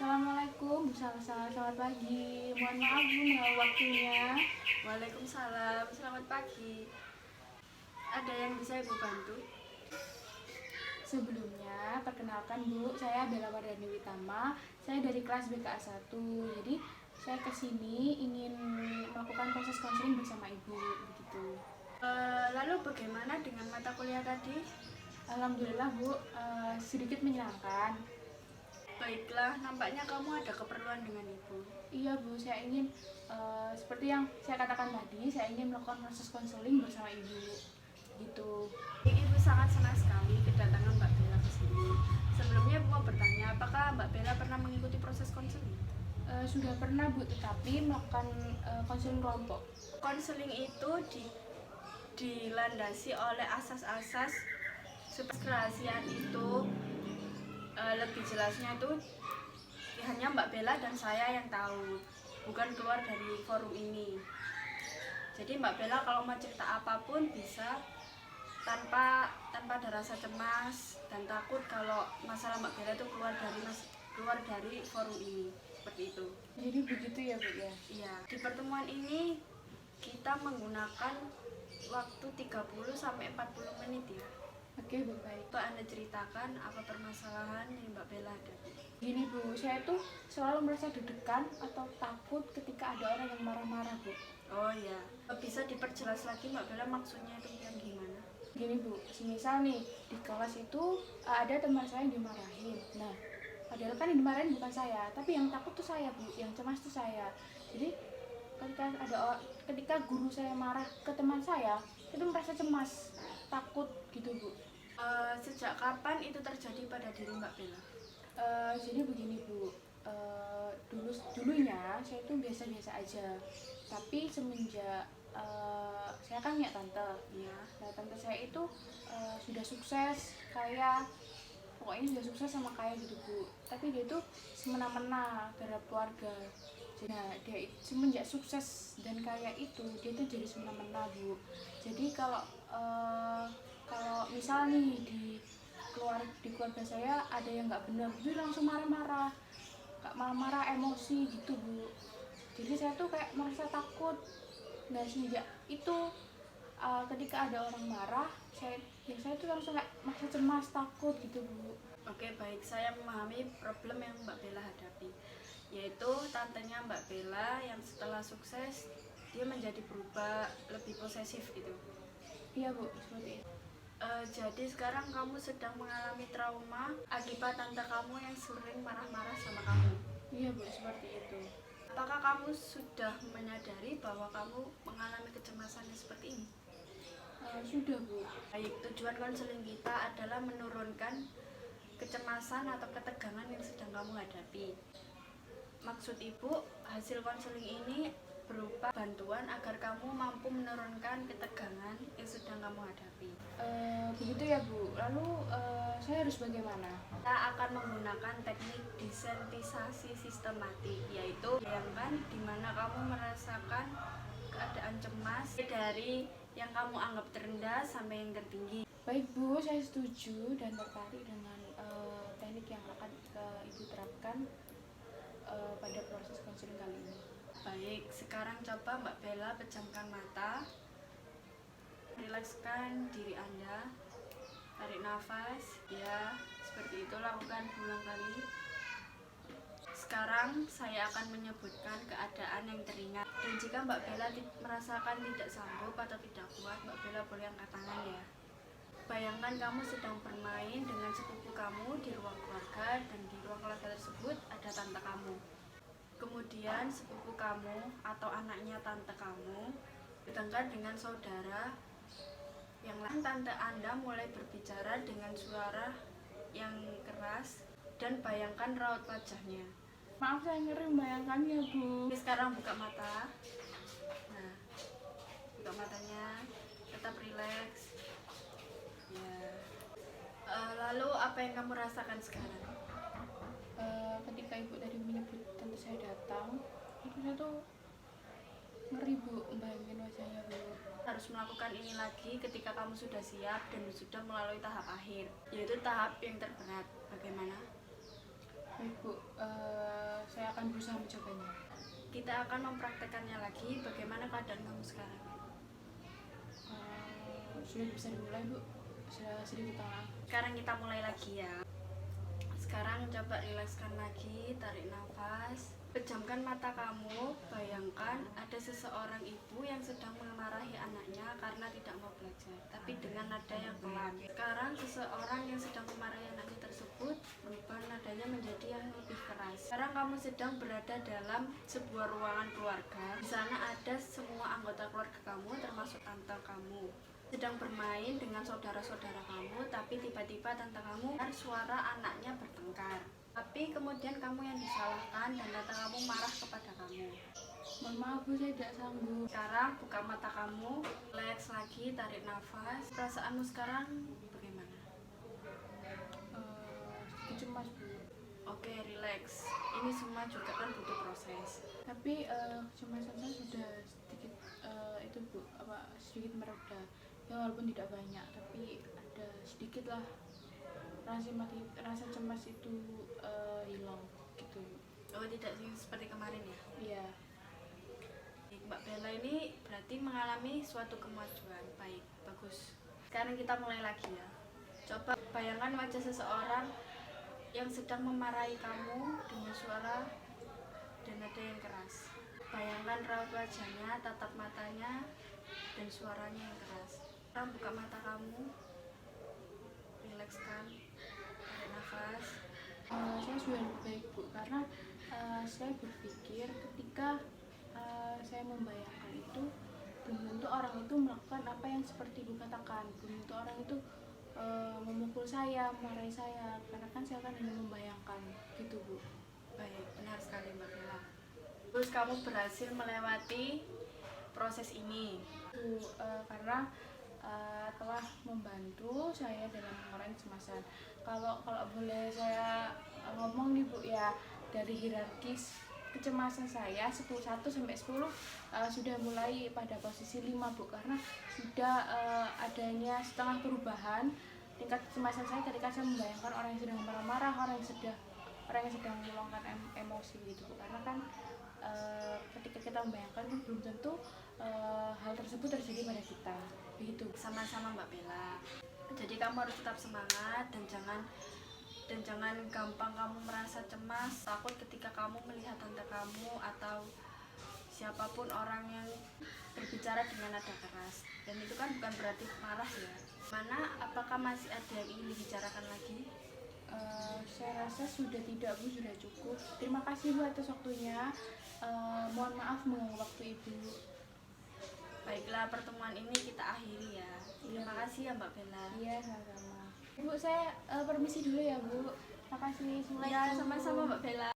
Assalamualaikum, Bu Salsa. Selamat pagi. Mohon maaf Bu mengganggu waktunya. Waalaikumsalam, selamat pagi. Ada yang bisa Ibu bantu? Sebelumnya, perkenalkan Bu, saya Bella Wardani Witama. Saya dari kelas BKA 1. Jadi, saya kesini ingin melakukan proses konseling bersama Ibu, begitu. Lalu bagaimana dengan mata kuliah tadi? Alhamdulillah Bu, sedikit menyenangkan. Baiklah, nampaknya kamu ada keperluan dengan Ibu. Iya Bu, saya ingin seperti yang saya katakan tadi, saya ingin melakukan proses konseling bersama Ibu, gitu. Ibu sangat senang sekali kedatangan Mbak Bella ke sini. Sebelumnya Ibu mau bertanya, apakah Mbak Bella pernah mengikuti proses konseling? Sudah pernah Bu, tetapi melakukan konseling kelompok. Konseling itu dilandasi oleh asas-asas supaya kerahasiaan itu lebih jelasnya itu hanya Mbak Bella dan saya yang tahu, bukan keluar dari forum ini. Jadi Mbak Bella kalau mau cerita apapun bisa tanpa ada rasa cemas dan takut kalau masalah Mbak Bella itu keluar dari forum ini, seperti itu. Jadi begitu ya Bu ya? Iya, di pertemuan ini kita menggunakan waktu 30-40 menit ya. Oke Bu, baik. Coba Anda ceritakan apa permasalahan yang Mbak Bella hadapi. Gini Bu, saya tuh selalu merasa deg-degan atau takut ketika ada orang yang marah-marah Bu. Oh ya, bisa diperjelas lagi Mbak Bella maksudnya itu yang gimana? Gini Bu, semisal nih di kelas itu ada teman saya yang dimarahin. Nah, padahal kan yang dimarahin bukan saya, tapi yang takut tuh saya Bu, yang cemas tuh saya. Jadi ketika guru saya marah ke teman saya, itu merasa cemas, takut gitu Bu. Sejak kapan itu terjadi pada diri Mbak Bella? Jadi begini Bu, dulunya saya itu biasa-biasa aja, tapi semenjak saya kan punya tante, Ya. nah tante saya itu sudah sukses kaya, pokoknya sudah sukses sama kaya gitu Bu, tapi dia tuh semena-mena terhadap keluarga. Nah, semenjak sukses dan kaya itu dia tuh jadi semena-mena Bu. Jadi kalau misal nih di keluarga saya ada yang nggak benar, dia langsung marah-marah, nggak marah-marah, emosi gitu Bu. Jadi saya tuh kayak merasa takut. Nah semenjak itu ketika ada orang marah, saya tuh langsung kayak merasa cemas, takut gitu Bu. Oke, baik, saya memahami problem yang Mbak Bella hadapi, yaitu tantenya Mbak Bella yang setelah sukses dia menjadi berubah lebih posesif gitu. Iya Bu, seperti itu. Jadi sekarang kamu sedang mengalami trauma akibat tante kamu yang sering marah-marah sama kamu. Iya Bu, seperti itu. Apakah kamu sudah menyadari bahwa kamu mengalami kecemasan yang seperti ini? Sudah Bu. Baik, tujuan konseling kita adalah menurunkan kecemasan atau ketegangan yang sedang kamu hadapi. Maksud Ibu, hasil konseling ini berupa bantuan agar kamu mampu menurunkan ketegangan yang sedang kamu hadapi. Begitu ya Bu. Lalu saya harus bagaimana? Kita akan menggunakan teknik desensitisasi sistematik, yaitu bayangkan di mana kamu merasakan keadaan cemas dari yang kamu anggap terendah sampai yang tertinggi. Baik Bu, saya setuju dan tertarik dengan teknik yang akan Ibu terapkan pada proses konseling kali ini. Baik, sekarang coba Mbak Bella pejamkan mata, rilekskan diri Anda, tarik nafas, ya seperti itu, lakukan berulang kali. Sekarang saya akan menyebutkan keadaan yang teringat, dan jika Mbak Bella merasakan tidak sanggup atau tidak kuat, Mbak Bella boleh angkat tangan ya. Bayangkan kamu sedang bermain dengan sepupu kamu di ruang keluarga, dan di ruang keluarga tersebut ada tante kamu. Kemudian sepupu kamu atau anaknya tante kamu bertengkar dengan saudara yang lain. Tante Anda mulai berbicara dengan suara yang keras dan bayangkan raut wajahnya. Maaf saya ngeri membayangkannya Bu. Oke, sekarang buka mata. Nah, buka matanya, tetap rileks. Ya. Lalu apa yang kamu rasakan sekarang? Ketika Ibu tadi menyebut tante saya datang, itu saya tuh ngeri Bu, bayangin wajahnya Bu. Harus melakukan ini lagi ketika kamu sudah siap dan sudah melalui tahap akhir, yaitu tahap yang terberat. Bagaimana? Baik Bu, saya akan berusaha mencobanya. Kita akan mempraktekannya lagi. Bagaimana keadaan kamu sekarang? Sudah bisa dimulai Bu, sudah sedikit tenang. Sekarang kita mulai lagi ya. Sekarang coba rilekskan lagi, tarik nafas. Pejamkan mata kamu, bayangkan ada seseorang ibu yang sedang memarahi anaknya karena tidak mau belajar, tapi dengan nada yang pelan. Sekarang seseorang yang sedang memarahi anaknya tersebut berubah nadanya menjadi yang lebih keras. Sekarang kamu sedang berada dalam sebuah ruangan keluarga. Di sana ada semua anggota keluarga kamu, termasuk tante kamu. Sedang bermain dengan saudara-saudara kamu, tapi tiba-tiba tante kamu dengar suara anaknya bertengkar. Tapi kemudian kamu yang disalahkan dan tante kamu marah kepada kamu. Mohon maaf Bu, saya tidak sanggup. Sekarang buka mata kamu, relax lagi, tarik nafas. Perasaanmu sekarang bagaimana? Sedikit cemas Bu. Oke, relax. Ini semua juga kan butuh proses. Tapi kecemasan saya sudah sedikit itu Bu, sedikit mereda. Ya walaupun tidak banyak, tapi ada sedikit lah. Rasa cemas itu hilang gitu. Oh, tidak seperti kemarin ya? Iya. Mbak Bella ini berarti mengalami suatu kemajuan. Baik, bagus. Sekarang kita mulai lagi ya. Coba bayangkan wajah seseorang yang sedang memarahi kamu dengan suara dan nada yang keras. Bayangkan raut wajahnya, tatap matanya, dan suaranya yang keras. Sekarang buka mata kamu, rilekskan, tarik nafas. Saya sudah lebih baik Bu, karena saya berpikir ketika saya membayangkan itu, belum tentu orang itu melakukan apa yang seperti Ibu katakan, belum tentu orang itu memukul saya, memarahi saya, karena kan saya kan hanya membayangkan gitu Bu. Baik, benar sekali Mbak Bella. Terus kamu berhasil melewati proses ini. Bu, karena telah membantu saya dalam mengurangi kecemasan. Kalau boleh saya ngomong nih Bu ya, dari hierarkis kecemasan saya 1 sampai 10 sudah mulai pada posisi 5 Bu, karena sudah adanya setengah perubahan tingkat kecemasan saya ketika saya membayangkan orang yang sedang marah-marah, orang yang sedang meluangkan emosi gitu Bu. Karena kan ketika kita membayangkan kan belum tentu hal tersebut terjadi pada kita begitu. Sama-sama Mbak Bella. Jadi kamu harus tetap semangat dan jangan gampang kamu merasa cemas, takut ketika kamu melihat tante kamu atau siapapun orang yang berbicara dengan nada keras. Dan itu kan bukan berarti marah ya. Mana apakah masih ada yang ingin dibicarakan lagi? Saya rasa sudah tidak Bu, sudah cukup. Terima kasih Bu atas waktunya. Mohon maaf mengganggu waktu Ibu. Baiklah, pertemuan ini kita akhiri ya. Terima kasih ya Mbak Bella. Iya, sama-sama. Bu, saya permisi dulu ya Bu. Terima kasih. Ya, sama-sama Mbak Bella.